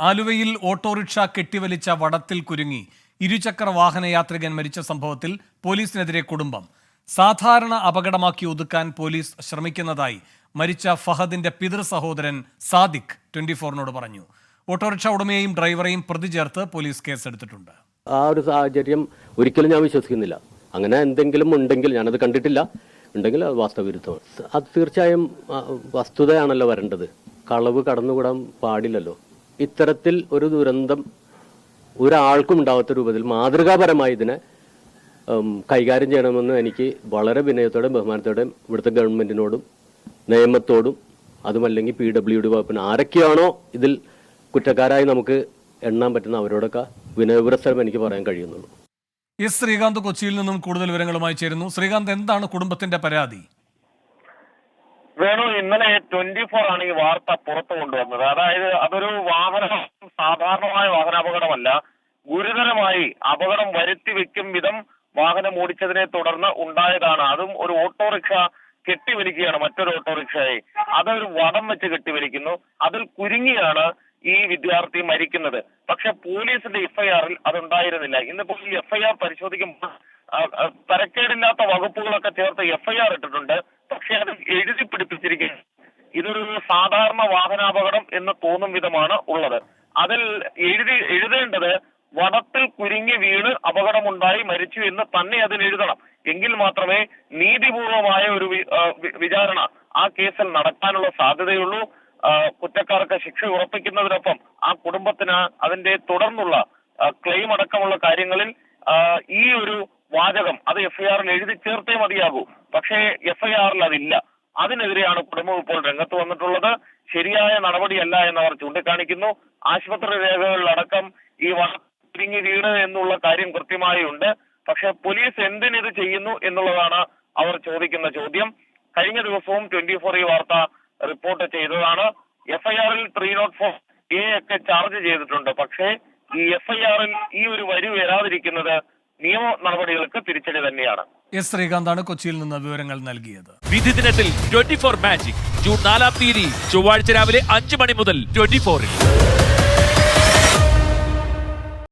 ആലുവയിൽ ഓട്ടോറിക്ഷ കെട്ടിവലിച്ച വടത്തിൽ കുരുങ്ങി ഇരുചക്ര വാഹനയാത്രികൻ മരിച്ച സംഭവത്തിൽ പോലീസിനെതിരെ കുടുംബം. സാധാരണ അപകടമാക്കി ഒതുക്കാൻ പോലീസ് ശ്രമിക്കുന്നതായി മരിച്ച ഫഹദിന്റെ പിതൃ സഹോദരൻ സാദിഖ് 24-നോട് പറഞ്ഞു. ഓട്ടോറിക്ഷ ഉടമയെയും ഡ്രൈവറെയും പ്രതി ചേർത്ത് പോലീസ് കേസെടുത്തിട്ടുണ്ട്. ആ ഒരു സാഹചര്യം ഒരിക്കലും ഞാൻ വിശ്വസിക്കുന്നില്ല. അങ്ങനെ എന്തെങ്കിലും ഉണ്ടെങ്കിൽ, ഞാനത് കണ്ടിട്ടില്ല, ഉണ്ടെങ്കിൽ അത് വാസ്തവവിരുദ്ധമാണ്. അത് തീർച്ചയായും വസ്തുതയാണല്ലോ വരേണ്ടത്. കളവ് കടന്നുകൂടാൻ പാടില്ലല്ലോ. ഇത്തരത്തിൽ ഒരു ദുരന്തം ഒരാൾക്കും ഉണ്ടാവാത്ത രൂപത്തിൽ മാതൃകാപരമായി ഇതിനെ കൈകാര്യം ചെയ്യണമെന്ന് എനിക്ക് വളരെ വിനയത്തോടും ബഹുമാനത്തോടും ഇവിടുത്തെ ഗവൺമെന്റിനോടും നിയമത്തോടും അതുമല്ലെങ്കിൽ PWD വകുപ്പിന് ആരൊക്കെയാണോ ഇതിൽ കുറ്റക്കാരായി നമുക്ക് എണ്ണാൻ പറ്റുന്ന അവരോടൊക്കെ വിനയപുരസ്സരം എനിക്ക് പറയാൻ കഴിയുന്നുള്ളൂ. ശ്രീകാന്ത് കൊച്ചിയിൽ നിന്നും കൂടുതൽ വിവരങ്ങളുമായി ചേരുന്നു. ശ്രീകാന്ത്, എന്താണ് കുടുംബത്തിന്റെ പരാതി? വേണു, ഇന്നലെ 24 ആണ് ഈ വാർത്ത പുറത്തു കൊണ്ടുവന്നത്. അതായത് അതൊരു സാധാരണമായ വാഹനാപകടമല്ല, ഗുരുതരമായി അപകടം വരുത്തി വെക്കും വിധം വാഹനം ഓടിച്ചതിനെ തുടർന്ന് ഉണ്ടായതാണ്. അതും ഒരു ഓട്ടോറിക്ഷ കെട്ടിവലിക്കുകയാണ് മറ്റൊരു ഓട്ടോറിക്ഷയെ. അതൊരു വടം വെച്ച് കെട്ടിവലിക്കുന്നു. അതിൽ കുരുങ്ങിയാണ് ഈ വിദ്യാർത്ഥി മരിക്കുന്നത്. പക്ഷെ പോലീസിന്റെ FIR-ൽ അതുണ്ടായിരുന്നില്ല. ഇന്നിപ്പോൾ ഈ FIR പരിശോധിക്കുമ്പോൾ തരക്കേടില്ലാത്ത വകുപ്പുകളൊക്കെ ചേർത്ത് FIR ഇട്ടിട്ടുണ്ട്. പക്ഷെ അത് എഴുതി പിടിപ്പിച്ചിരിക്കുന്നു. ഇതൊരു സാധാരണ വാഹനാപകടം എന്ന് തോന്നും വിധമാണ് ഉള്ളത്. അതിൽ എഴുതേണ്ടത് വടത്തിൽ കുരുങ്ങി വീണ് അപകടമുണ്ടായി മരിച്ചു എന്ന് തന്നെ അതിൽ എഴുതണം. എങ്കിൽ മാത്രമേ നീതിപൂർവമായ ഒരു വിചാരണ ആ കേസിൽ നടക്കാനുള്ള സാധ്യതയുള്ളൂ. കുറ്റക്കാർക്ക് ശിക്ഷ ഉറപ്പിക്കുന്നതിനൊപ്പം ആ കുടുംബത്തിന് അതിന്റെ തുടർന്നുള്ള ക്ലെയിം അടക്കമുള്ള കാര്യങ്ങളിൽ ഈ ഒരു വാചകം അത് FIR-ൽ എഴുതി ചേർത്തേ മതിയാകൂ. പക്ഷേ FIR-ൽ അതില്ല. അതിനെതിരെയാണ് കുടുംബം ഇപ്പോൾ രംഗത്ത് വന്നിട്ടുള്ളത്. ശരിയായ നടപടിയല്ല എന്നവർ ചൂണ്ടിക്കാണിക്കുന്നു. ആശുപത്രി രേഖകളിലടക്കം ഈ വടത്തിരിങ്ങി വീണ് എന്നുള്ള കാര്യം കൃത്യമായി ഉണ്ട്. പക്ഷെ പോലീസ് എന്തിനിത് ചെയ്യുന്നു എന്നുള്ളതാണ് അവർ ചോദിക്കുന്ന ചോദ്യം. കഴിഞ്ഞ ദിവസവും 24 ഈ വാർത്ത റിപ്പോർട്ട് ചെയ്തതാണ്. FIR-ൽ 304A ഒക്കെ ചാർജ് ചെയ്തിട്ടുണ്ട്. പക്ഷേ ഈ FIR-ൽ ഈ ഒരു വരി വരാതിരിക്കുന്നത് നിയമ നടപടികൾക്ക് തിരിച്ചടി തന്നെയാണ്. ശ്രീകാന്താണ് കൊച്ചിയിൽ നിന്ന് വിവരങ്ങൾ നൽകിയത്. വിധി ദിനത്തിൽ 24 മാജിക് ജൂൺ 4 ചൊവ്വാഴ്ച രാവിലെ 5 മണി മുതൽ 24-ൽ.